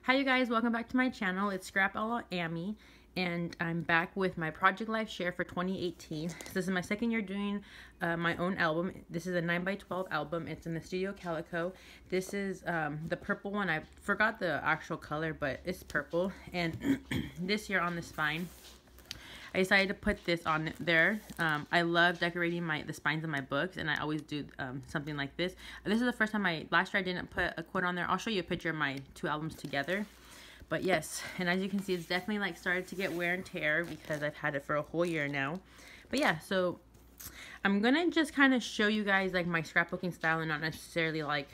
Hi you guys, welcome back to my channel. It's Scrap Alla Amy, and I'm back with my Project Life Share for 2018. This is my second year doing my own album. This is a 9x12 album. It's in the Studio Calico. This is the purple one. I forgot the actual color, but it's purple. And this year on the spine, I decided to put this on there. I love decorating the spines of my books, and I always do something like this. This is the first time last year I didn't put a quote on there. I'll show you a picture of my two albums together. But yes, and as you can see, it's definitely like started to get wear and tear because I've had it for a whole year now. But yeah, so I'm gonna just kind of show you guys like my scrapbooking style and not necessarily like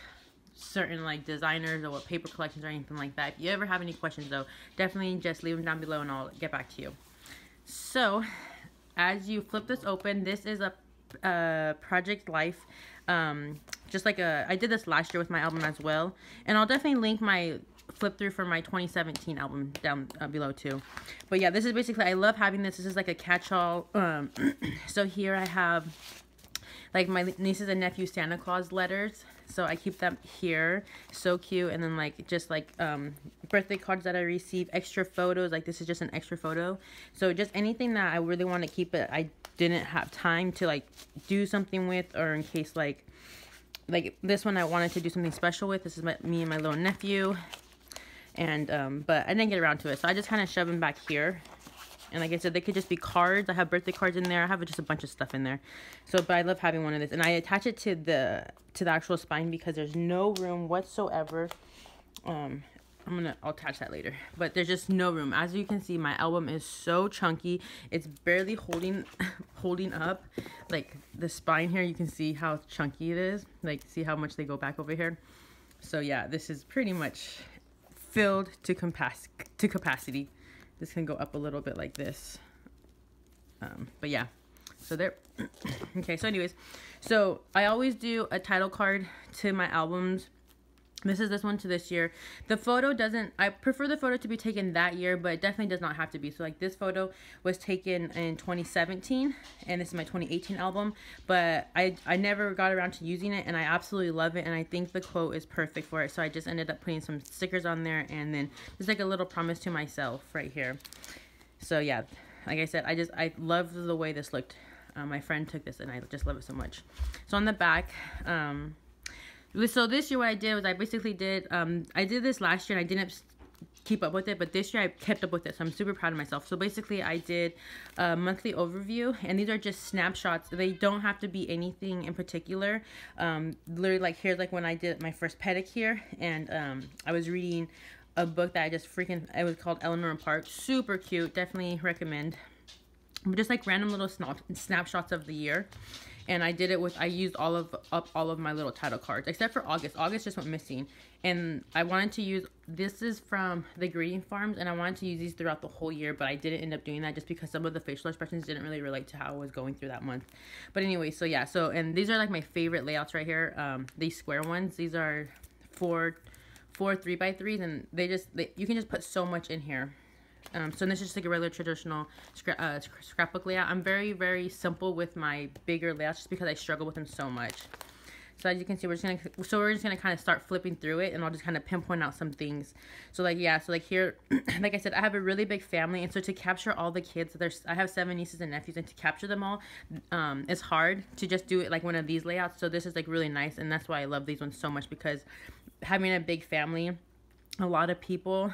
certain like designers or what paper collections or anything like that. If you ever have any questions though, definitely just leave them down below and I'll get back to you. So as you flip this open, this is a Project Life, just like I did this last year with my album as well, and I'll definitely link my flip through for my 2017 album down below too. But yeah, this is basically, I love having this. This is like a catch-all. So here I have like my nieces and nephews Santa Claus letters, so I keep them here. So cute. And then like just like birthday cards that I receive, extra photos, like this is just an extra photo. So just anything that I really want to keep it, I didn't have time to like do something with, or in case like this one I wanted to do something special with. This is me and my little nephew, and but I didn't get around to it, so I just kind of shove them back here. And like I said, they could just be cards. I have birthday cards in there. I have just a bunch of stuff in there. So, but I love having one of this. And I attach it to the actual spine because there's no room whatsoever. I'll attach that later. But there's just no room. As you can see, my album is so chunky. It's barely holding up. Like the spine here, you can see how chunky it is. Like, see how much they go back over here. So yeah, this is pretty much filled to capacity. This can go up a little bit like this. But yeah, so there. Okay, so anyways, so I always do a title card to my albums. This is this one to this year. The photo doesn't, I prefer the photo to be taken that year, but it definitely does not have to be. So like this photo was taken in 2017, and this is my 2018 album, but I never got around to using it, and I absolutely love it, and I think the quote is perfect for it. So I just ended up putting some stickers on there, and then just like a little promise to myself right here. So yeah, like I said, I love the way this looked. My friend took this, and I just love it so much. So on the back, so this year what I did was I basically did, I did this last year and I didn't keep up with it, but this year I kept up with it, so I'm super proud of myself. So basically I did a monthly overview, and these are just snapshots. They don't have to be anything in particular. Literally like here's like when I did my first pedicure, and I was reading a book that I just it was called Eleanor and Park. Super cute, definitely recommend. But just like random little snapshots of the year. And I did it with, I used all of my little title cards, except for August. August just went missing. And I wanted to use, this is from the Greeting Farms, and I wanted to use these throughout the whole year, but I didn't end up doing that just because some of the facial expressions didn't really relate to how I was going through that month. But anyway, so yeah, so, and these are like my favorite layouts right here. These square ones, these are four 3x3s, and you can just put so much in here. So this is just like a regular traditional scrapbook layout. I'm very, very simple with my bigger layouts just because I struggle with them so much. So as you can see, we're just gonna kind of start flipping through it, and I'll just kind of pinpoint out some things. So like, yeah, so like here, like I said, I have a really big family, and so to capture all the kids, I have 7 nieces and nephews, and to capture them all, it's hard to just do it like one of these layouts. So this is like really nice, and that's why I love these ones so much, because having a big family, a lot of people,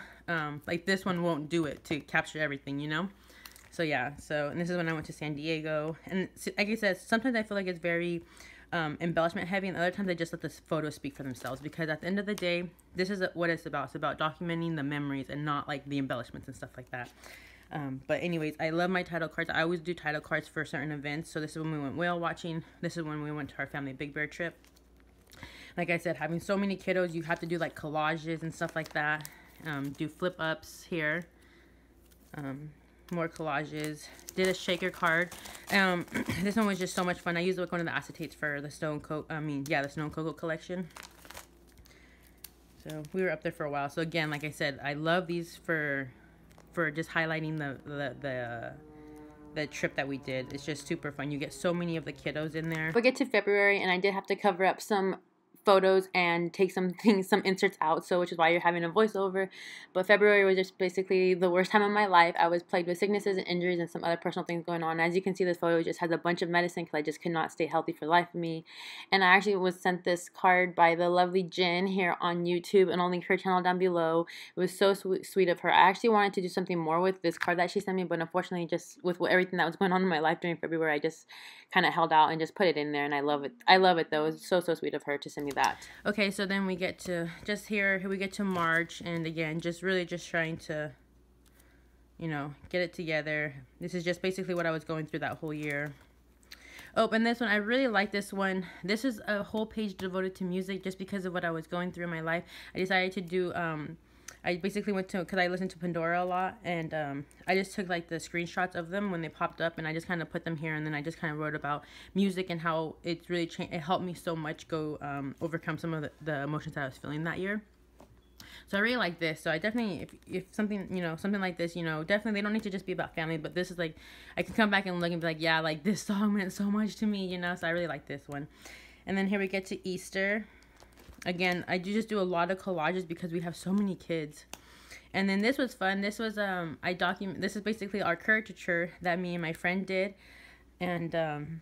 like this one won't do it to capture everything, you know? So yeah, so, and this is when I went to San Diego, and like I said, sometimes I feel like it's very embellishment heavy, and other times I just let the photos speak for themselves, because at the end of the day, this is what it's about. It's about documenting the memories and not like the embellishments and stuff like that. But anyways, I love my title cards. I always do title cards for certain events. So this is when we went whale watching. This is when we went to our family Big Bear trip. Like I said, having so many kiddos, you have to do like collages and stuff like that. Do flip ups here. More collages. Did a shaker card. This one was just so much fun. I used like one of the acetates for the Snow and Cocoa collection. So we were up there for a while. So again, like I said, I love these for just highlighting the trip that we did. It's just super fun. You get so many of the kiddos in there. We get to February, and I did have to cover up some photos and take some inserts out, so which is why you're having a voiceover. But February was just basically the worst time of my life. I was plagued with sicknesses and injuries and some other personal things going on. As you can see, this photo just has a bunch of medicine because I just could not stay healthy for the life of me. And I actually was sent this card by the lovely Jen here on YouTube, and I'll link her channel down below. It was so sweet of her. I actually wanted to do something more with this card that she sent me, but unfortunately, just with everything that was going on in my life during February, I just kind of held out and just put it in there, and I love it. I love it though. It was so sweet of her to send me that. Okay, so then we get to here we get to March, and again, just really just trying to, you know, get it together. This is just basically what I was going through that whole year. Oh, and this one, I really like this one. This is a whole page devoted to music just because of what I was going through in my life. I decided to do, I basically went to, because I listened to Pandora a lot, and I just took like the screenshots of them when they popped up, and I just kind of put them here, and then I just kind of wrote about music and how it's really changed. It helped me so much go overcome some of the emotions that I was feeling that year. So I really like this. So I definitely, if something, you know, something like this, you know, definitely they don't need to just be about family, but this is like, I can come back and look and be like, yeah, like this song meant so much to me, you know, so I really like this one. And then here we get to Easter. Again, I do just do a lot of collages because we have so many kids. And then this was fun. This was, this is basically our caricature that me and my friend did. And,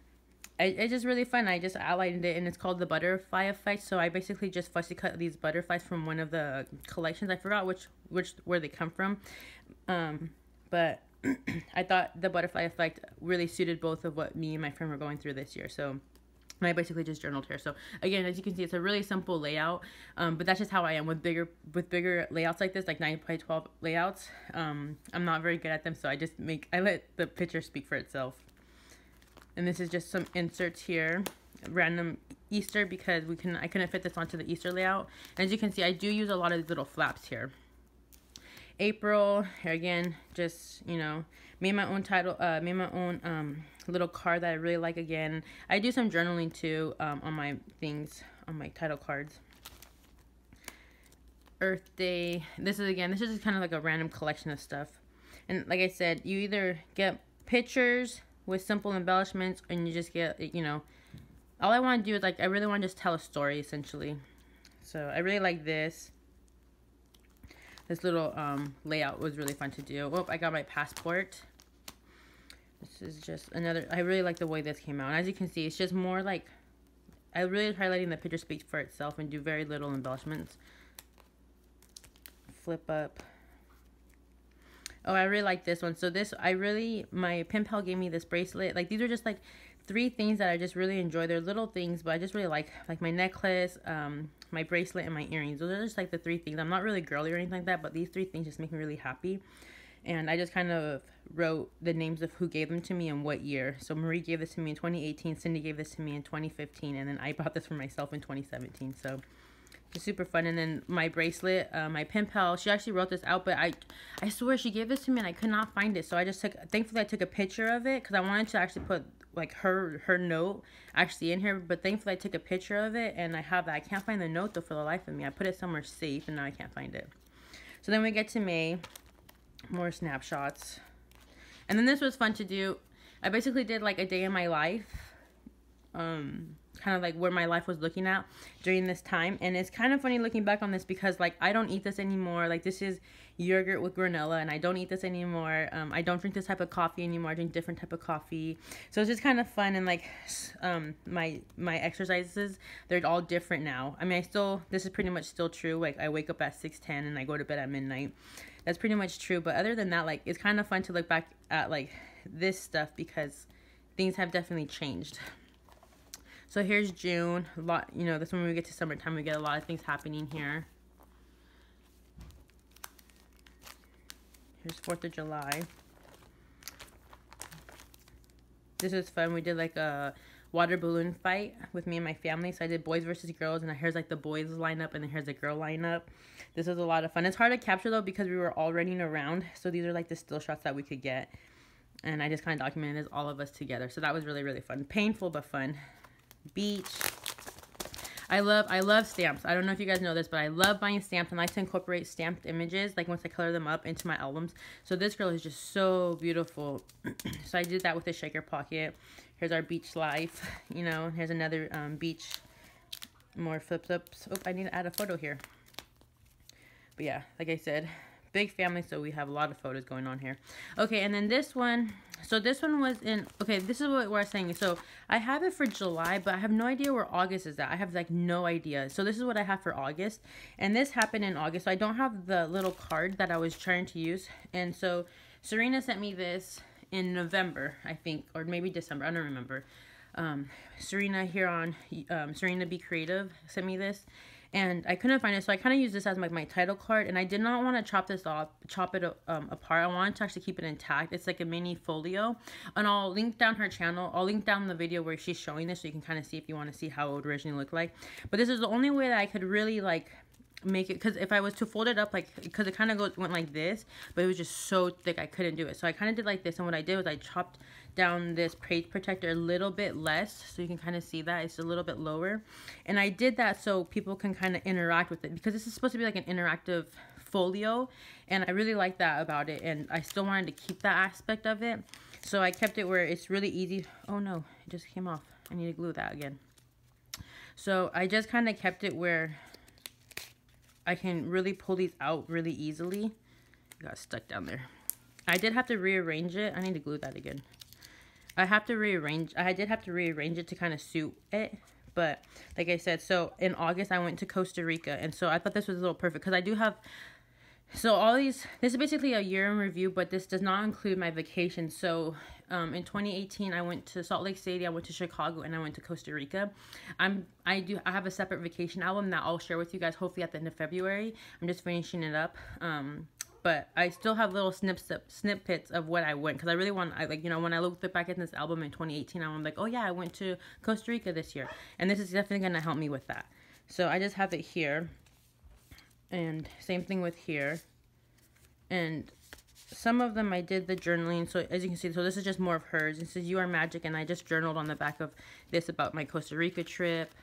it's just really fun. I just outlined it, and it's called the butterfly effect. So I basically just fussy cut these butterflies from one of the collections. I forgot where they come from, but I thought the butterfly effect really suited both of what me and my friend were going through this year. So I basically just journaled here. So again, as you can see, it's a really simple layout, but that's just how I am with bigger layouts like this, like 9x12 layouts. I'm not very good at them, so I let the picture speak for itself. And this is just some inserts here, random Easter, because I couldn't fit this onto the Easter layout. And as you can see, I do use a lot of these little flaps here. April, here again, just, you know, made my own title, made my own little card that I really like. Again, I do some journaling too on my things, on my title cards. Earth Day, this is just kind of like a random collection of stuff. And like I said, you either get pictures with simple embellishments, and you just get, you know, all I want to do is, like, I really want to just tell a story, essentially. So I really like this. This little layout was really fun to do. Oh, I got my passport. This is just another, I really like the way this came out. And as you can see, it's just more like, I really try letting the picture speak for itself and do very little embellishments. Flip up. Oh, I really like this one. So this, my pen pal gave me this bracelet. Like, these are just like 3 things that I just really enjoy. They're little things, but I just really like my necklace, my bracelet, and my earrings. Those are just like the 3 things. I'm not really girly or anything like that, but these 3 things just make me really happy. And I just kind of wrote the names of who gave them to me and what year. So Marie gave this to me in 2018. Cindy gave this to me in 2015. And then I bought this for myself in 2017. So just super fun. And then my bracelet, my pen pal, she actually wrote this out, but I swear she gave this to me and I could not find it. So I just thankfully I took a picture of it because I wanted to actually put like her note actually in here. But thankfully I took a picture of it and I have that. I can't find the note though for the life of me. I put it somewhere safe and now I can't find it. So then we get to May, more snapshots. And then this was fun to do. I basically did like a day in my life. Kind of like where my life was looking at during this time. And it's kind of funny looking back on this because like I don't eat this anymore. Like this is yogurt with granola and I don't eat this anymore. I don't drink this type of coffee anymore. I drink different type of coffee. So it's just kind of fun. And like my exercises, they're all different now. I mean, this is pretty much still true. Like I wake up at 6:10 and I go to bed at midnight. That's pretty much true. But other than that, like it's kind of fun to look back at like this stuff because things have definitely changed. So here's June. A lot, you know, this when we get to summertime, we get a lot of things happening here. Here's 4th of July. This is fun. We did like a water balloon fight with me and my family. So I did boys versus girls, and here's like the boys lineup, and then here's the girl lineup. This was a lot of fun. It's hard to capture though because we were all running around. So these are like the still shots that we could get. And I just kind of documented all of us together. So that was really, really fun. Painful, but fun. Beach. I love stamps. I don't know if you guys know this, but I love buying stamps and I like to incorporate stamped images like once I color them up into my albums. So this girl is just so beautiful. So I did that with a shaker pocket. Here's our beach life, you know. Here's another beach More flip-ups. Oh, I need to add a photo here. But yeah, like I said, big family, so we have a lot of photos going on here. Okay, and then this one. So this one was in, okay, this is what I was saying. So I have it for July, but I have no idea where August is at. I have like no idea. So this is what I have for August. And this happened in August. So I don't have the little card that I was trying to use. And so Serena sent me this in November, I think, or maybe December. I don't remember. Serena here on Serena Bee Creative sent me this, and I couldn't find it, so I kind of used this as my title card, and I did not want to chop it apart. I wanted to actually keep it intact. It's like a mini folio, and I'll link down her channel. I'll link down the video where she's showing this, so you can kind of see if you want to see how it would originally look like. But this is the only way that I could really like make it, because if I was to fold it up, like, because it kind of went like this, but it was just so thick I couldn't do it. So I kind of did like this, and what I did was I chopped down this page protector a little bit less, so you can kind of see that it's a little bit lower. And I did that so people can kind of interact with it, because this is supposed to be like an interactive folio, and I really like that about it, and I still wanted to keep that aspect of it, so I kept it where it's really easy. Oh no, it just came off. I need to glue that again. So I just kind of kept it where I can really pull these out really easily. It got stuck down there. I did have to rearrange it. I need to glue that again. I did have to rearrange it to kind of suit it. But like I said, so in August I went to Costa Rica, and so I thought this was a little perfect, because I do have, so all these, this is basically a year in review, but this does not include my vacation. So in 2018 I went to Salt Lake City, I went to Chicago, and I went to Costa Rica. I have a separate vacation album that I'll share with you guys hopefully at the end of February. I'm just finishing it up. But I still have little snippets of what I went, because I really want, like, you know, when I look back at this album in 2018, I'm like, oh yeah, I went to Costa Rica this year, and this is definitely going to help me with that. So I just have it here, and same thing with here, and some of them I did the journaling. So as you can see, so this is just more of hers. This is "You Are Magic," and I just journaled on the back of this about my Costa Rica trip.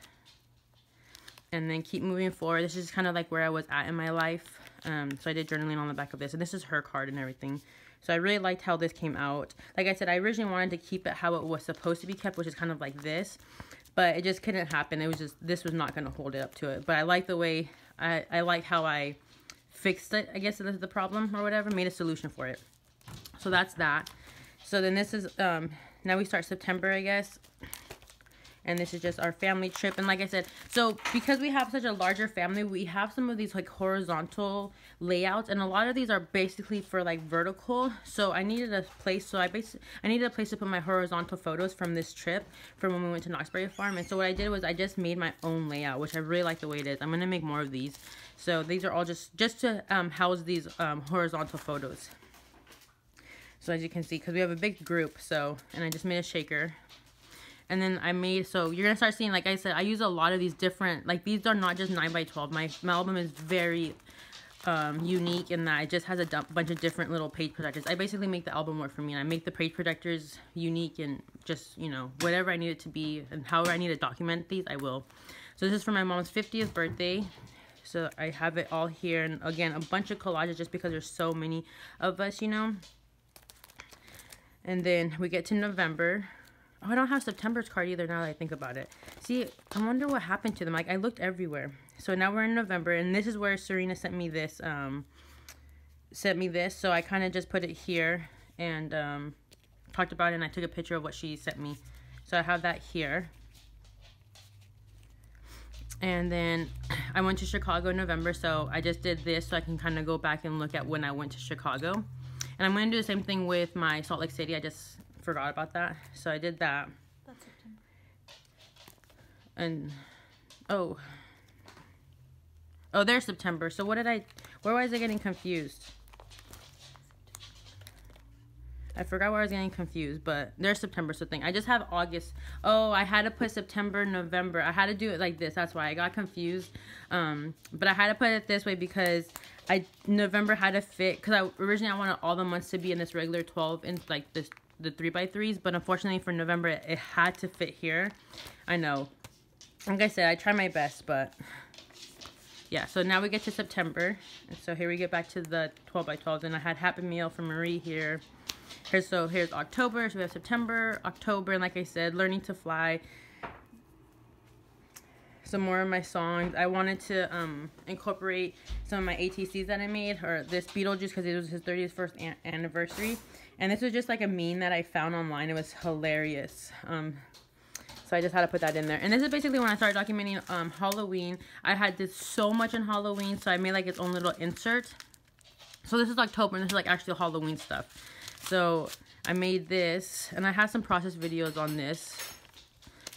And then "Keep Moving Forward." This is kind of like where I was at in my life. So I did journaling on the back of this. And this is her card and everything. So I really liked how this came out. Like I said, I originally wanted to keep it how it was supposed to be kept, which is kind of like this. But it just couldn't happen. It was just, this was not going to hold it up to it. But I like the way, I like how I fixed it, I guess is the problem or whatever. Made a solution for it. So that's that. So then this is, now we start September, I guess. And this is just our family trip. And like I said, so because we have such a larger family, we have some of these like horizontal layouts, and a lot of these are basically for like vertical. So I needed a place, so I needed a place to put my horizontal photos from this trip, from when we went to Knoxbury Farm. And so what I did was I just made my own layout, which I really like the way it is. I'm gonna make more of these. So these are all just to house these horizontal photos. So as you can see, because we have a big group, so, and I just made a shaker. And then I made, so you're going to start seeing, like I said, I use a lot of these different, like these are not just 9x12. My album is very unique in that it just has a bunch of different little page protectors. I basically make the album work for me, and I make the page protectors unique, and just, you know, whatever I need it to be and however I need to document these, I will. So this is for my mom's 50th birthday. So I have it all here, and again, a bunch of collages just because there's so many of us, you know. And then we get to November. Oh, I don't have September's card either now that I think about it. See, I wonder what happened to them. Like, I looked everywhere. So now we're in November, and this is where Serena sent me this. So I kind of just put it here and talked about it, and I took a picture of what she sent me. So I have that here. And then I went to Chicago in November, so I just did this so I can kind of go back and look at when I went to Chicago. And I'm going to do the same thing with my Salt Lake City. I just forgot about that, so I did that. That's September. And oh, there's September. So what did where was I getting confused? I forgot where I was getting confused, but there's September. So thing, I just have August. Oh, I had to put September, November. I had to do it like this. That's why I got confused. But I had to put it this way because November had to fit, because originally I wanted all the months to be in this regular 12 inch, like this, the 3x3s, but unfortunately for November it had to fit here. I know, like I said, I try my best, but yeah. So now we get to September, and so here we get back to the 12x12s, and I had Happy Meal for Marie here. Here's October, so we have September, October, and like I said, Learning to Fly. some more of my songs. I wanted to incorporate some of my ATCs that I made, or this Beetlejuice, because it was his 31st anniversary. And this was just like a meme that I found online. It was hilarious. So I just had to put that in there. And this is basically when I started documenting Halloween. I had this so much in Halloween, so I made like its own little insert. So this is October, and this is like actual Halloween stuff. So I made this, and I have some process videos on this.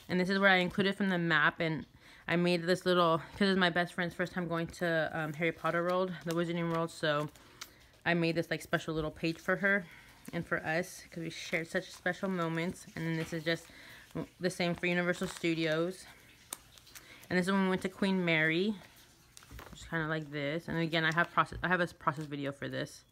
And this is where I included from the map, and I made this little, because it's my best friend's first time going to Harry Potter World, the Wizarding World, so I made this like special little page for her and for us, because we shared such special moments. And then this is just the same for Universal Studios. And this is when we went to Queen Mary, just kind of like this. And again, I have a process video for this.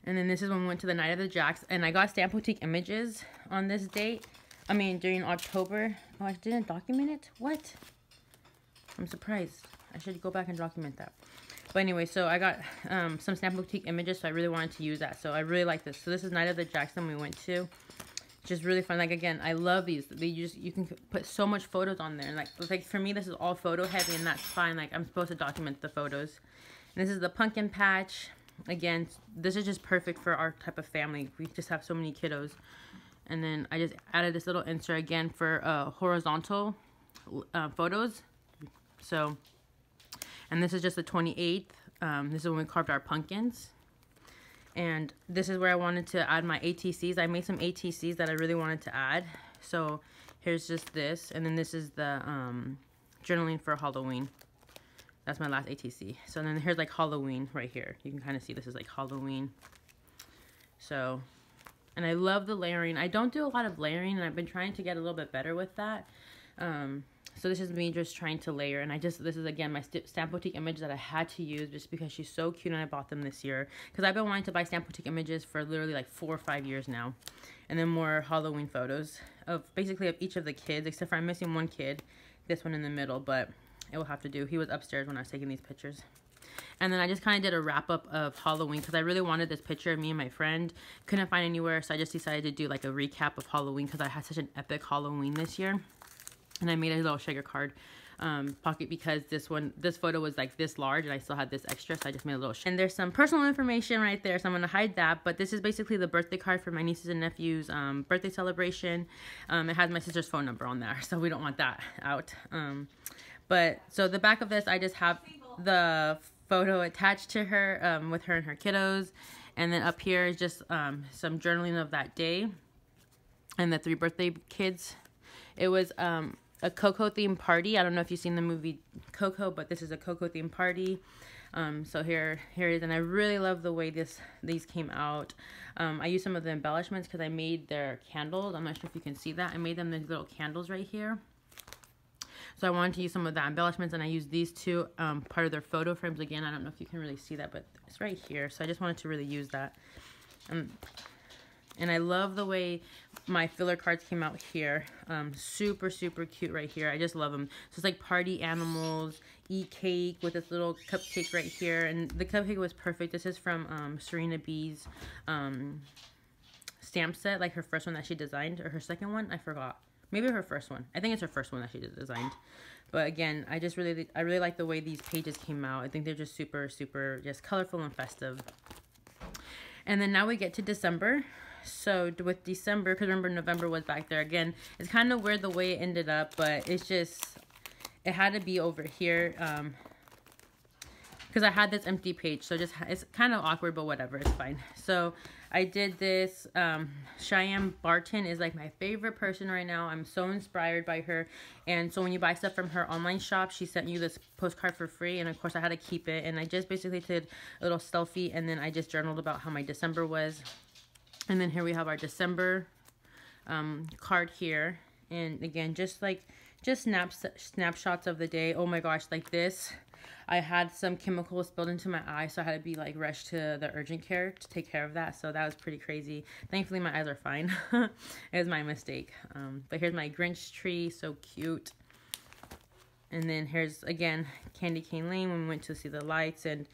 And then this is when we went to the Night of the Jacks, and I got Stamp Boutique images on this date. I mean, during October. Oh, I didn't document it? What? I'm surprised. I should go back and document that. But anyway, so I got some Stamp Boutique images, so I really wanted to use that. So I really like this. So this is Night of the Jackson we went to. Just really fun. Like, again, I love these. You can put so much photos on there. And like for me, this is all photo heavy, and that's fine. Like, I'm supposed to document the photos. And this is the pumpkin patch. Again, this is just perfect for our type of family. We just have so many kiddos. And then I just added this little insert again for horizontal photos. So, and this is just the 28th. This is when we carved our pumpkins. And this is where I wanted to add my ATCs. I made some ATCs that I really wanted to add. So here's just this. And then this is the journaling for Halloween. That's my last ATC. So then here's like Halloween right here. You can kind of see this is like Halloween. So, and I love the layering. I don't do a lot of layering, and I've been trying to get a little bit better with that. So this is me just trying to layer, and this is again my Stamp Boutique image that I had to use just because she's so cute, and I bought them this year. Because I've been wanting to buy Stamp Boutique images for literally like 4 or 5 years now. And then more Halloween photos of basically of each of the kids, except for I'm missing one kid, this one in the middle, but it will have to do. He was upstairs when I was taking these pictures. And then I just kind of did a wrap-up of Halloween because I really wanted this picture of me and my friend. Couldn't find anywhere, so I just decided to do like a recap of Halloween because I had such an epic Halloween this year. And I made a little shaker card pocket because this photo was like this large, and I still had this extra, so I just made a little and there's some personal information right there, so I'm gonna hide that. But this is basically the birthday card for my nieces and nephews' birthday celebration. It has my sister's phone number on there, so we don't want that out. But so the back of this, I just have the photo attached to her with her and her kiddos. And then up here is just some journaling of that day and the 3 birthday kids. It was a Coco themed party. I don't know if you've seen the movie Coco, but this is a Coco themed party. So here it is, and I really love the way these came out. I used some of the embellishments because I made their candles. I'm not sure if you can see that. I made them these little candles right here. So I wanted to use some of the embellishments, and I used these two part of their photo frames. Again, I don't know if you can really see that, but it's right here. So I just wanted to really use that. And I love the way my filler cards came out here. Super, super cute right here. I just love them. So it's like party animals, eat cake with this little cupcake right here. And the cupcake was perfect. This is from Serena Bee's stamp set, like her first one that she designed, or her second one. I forgot. Maybe her first one. I think it's her first one that she designed. But again, I really like the way these pages came out. I think they're just super, super just colorful and festive. And then now we get to December. So with December, because remember November was back there again. It's kind of weird the way it ended up, but it's just, it had to be over here. Because I had this empty page, so it's kind of awkward, but whatever, it's fine. So I did this. Cheyenne Barton is like my favorite person right now. I'm so inspired by her. And so when you buy stuff from her online shop, she sent you this postcard for free, and of course I had to keep it. And I just basically did a little selfie, and then I just journaled about how my December was. And then here we have our December card here. And again, just snapshots of the day. Oh my gosh, like this. I had some chemicals spilled into my eye, so I had to be like rushed to the urgent care to take care of that. So that was pretty crazy. Thankfully, my eyes are fine. It was my mistake. But here's my Grinch tree, so cute. And then here's, again, Candy Cane Lane when we went to see the lights. And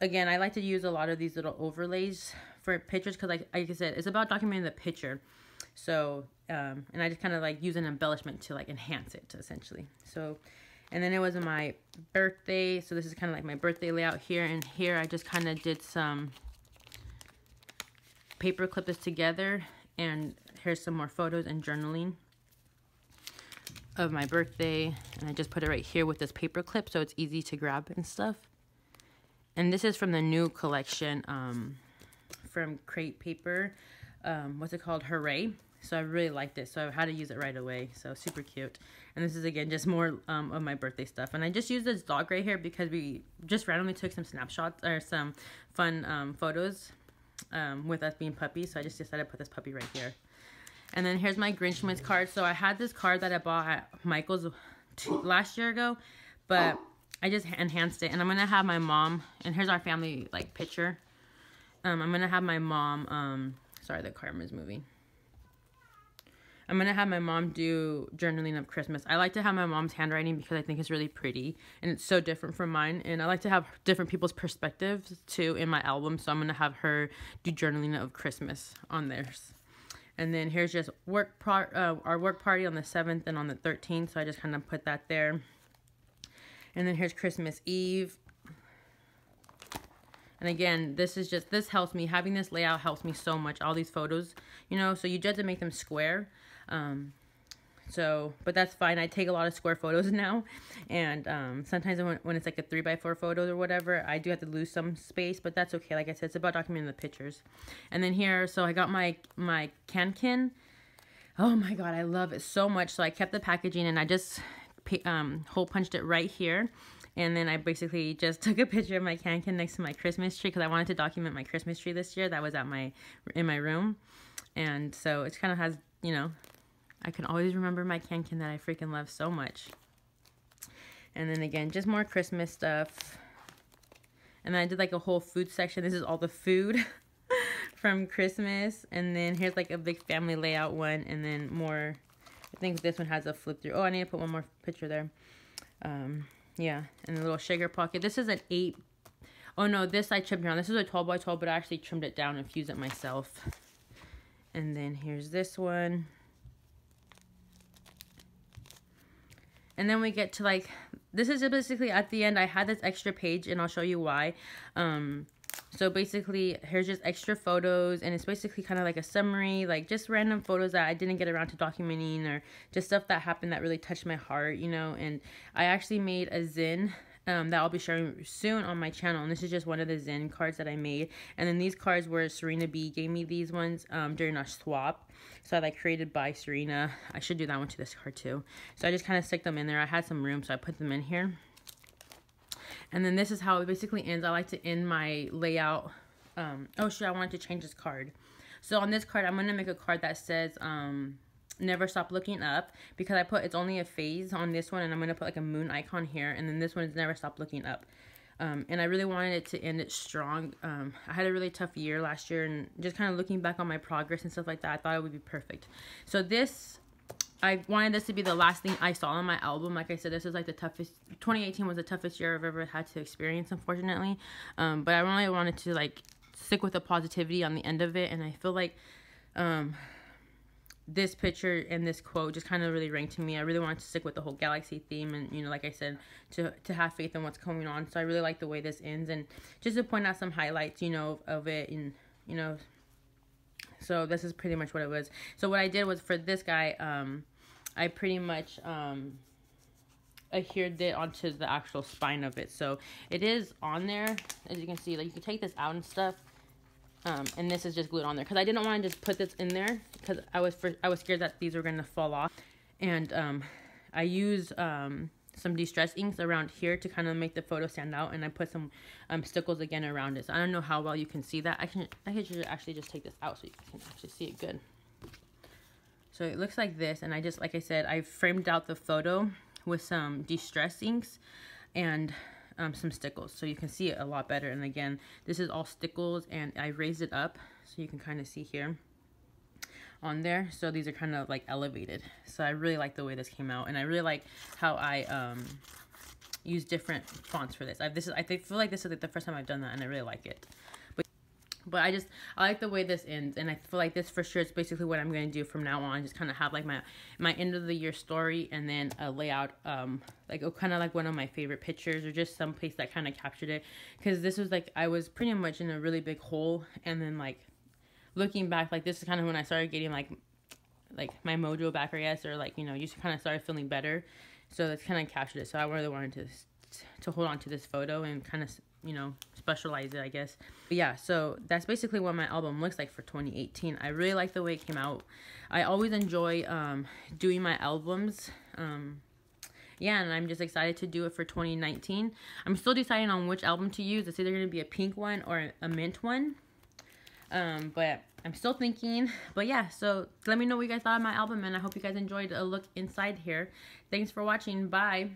again, I like to use a lot of these little overlays for pictures because, like I said, it's about documenting the picture. So, and I just kind of like use an embellishment to like enhance it essentially. So, and then it was my birthday. So this is kind of like my birthday layout here. And here I just kind of did some paper clip this together. And here's some more photos and journaling of my birthday. And I just put it right here with this paper clip so it's easy to grab and stuff. And this is from the new collection from Crate Paper. What's it called? Hooray. So I really liked it. So I had to use it right away. So super cute. And this is again just more of my birthday stuff. And I just used this dog right here because we just randomly took some snapshots or some fun photos with us being puppies. So I just decided to put this puppy right here. And then here's my Grinchmas card. So I had this card that I bought at Michael's last year ago, but I just enhanced it. And I'm gonna have my mom, and here's our family like picture. I'm gonna have my mom, sorry, the camera's moving. I'm gonna have my mom do journaling of Christmas. I like to have my mom's handwriting because I think it's really pretty and it's so different from mine. And I like to have different people's perspectives too in my album. So I'm gonna have her do journaling of Christmas on theirs. And then here's just our work party on the 7th and on the 13th. So I just kind of put that there. And then here's Christmas Eve. And again, this helps me. Having this layout helps me so much. All these photos, you know, so you just have to make them square. But that's fine. I take a lot of square photos now. And sometimes when it's like a 3x4 photos or whatever, I do have to lose some space, but that's okay. Like I said, it's about documenting the pictures. And then here, so I got my can. Oh my God, I love it so much. So I kept the packaging and I just hole punched it right here. And then I basically just took a picture of my can next to my Christmas tree because I wanted to document my Christmas tree this year. That was at in my room. And so it kind of has, you know, I can always remember my can that I freaking love so much. And then again, just more Christmas stuff. And then I did like a whole food section. This is all the food from Christmas. And then here's like a big family layout one. And then more, I think this one has a flip through. Oh, I need to put one more picture there. Yeah, and a little sugar pocket. This is an 8. Oh no, this I trimmed down. This is a 12x12, but I actually trimmed it down and fused it myself. And then here's this one. And then we get to like, this is just basically at the end. I had this extra page and I'll show you why. So basically, here's just extra photos, and it's basically kind of like a summary, like just random photos that I didn't get around to documenting, or just stuff that happened that really touched my heart, you know. And I actually made a Zen that I'll be sharing soon on my channel, and this is just one of the Zen cards that I made. And then these cards were Serena Bee gave me these ones during our swap, so I like created by Serena. I should do that one to this card too. So I just kind of stick them in there. I had some room, so I put them in here. And then this is how it basically ends. I like to end my layout. Oh shit, I wanted to change this card. So on this card, I'm going to make a card that says never stop looking up, because I put it's only a phase on this one, and I'm going to put like a moon icon here, and then this one is never stop looking up. And I really wanted it to end it strong. I had a really tough year last year, and just kind of looking back on my progress and stuff like that, I thought it would be perfect. So this, I wanted this to be the last thing I saw on my album. Like I said, this is like the toughest, 2018 was the toughest year I've ever had to experience, unfortunately. But I really wanted to like stick with the positivity on the end of it. And I feel like this picture and this quote just kind of really rang to me. I really wanted to stick with the whole galaxy theme, and, you know, like I said, to have faith in what's going on. So I really like the way this ends, and just to point out some highlights, you know, of it, and, you know, so this is pretty much what it was. So what I did was, for this guy, I pretty much adhered it onto the actual spine of it. So it is on there, as you can see. Like, you can take this out and stuff, and this is just glued on there because I didn't want to just put this in there because I was scared that these were going to fall off. And I used some de-stress inks around here to kind of make the photo stand out, and I put some stickles again around it. So I don't know how well you can see that. I can actually just take this out so you can actually see it good. So it looks like this, and I just, like I said, I framed out the photo with some de-stress inks and some stickles, so you can see it a lot better. And again, this is all stickles, and I raised it up so you can kind of see here on there. So these are kind of like elevated. So I really like the way this came out, and I really like how I use different fonts for this. I feel like this is like the first time I've done that, and I really like it. But I like the way this ends, and I feel like this for sure is basically what I'm going to do from now on. Just kind of have like my end of the year story, and then a layout, like kind of like one of my favorite pictures, or just some place that kind of captured it. Because this was like, I was pretty much in a really big hole, and then like looking back, like this is kind of when I started getting like my mojo back, I guess, or like, you know, you just kind of started feeling better. So that's kind of captured it. So I really wanted to hold on to this photo and kind of, you know, specialize it, I guess. But yeah, so that's basically what my album looks like for 2018. I really like the way it came out. I always enjoy doing my albums. Yeah, and I'm just excited to do it for 2019. I'm still deciding on which album to use. It's either going to be a pink one or a mint one. But I'm still thinking. But yeah, so let me know what you guys thought of my album, and I hope you guys enjoyed a look inside here. Thanks for watching. Bye.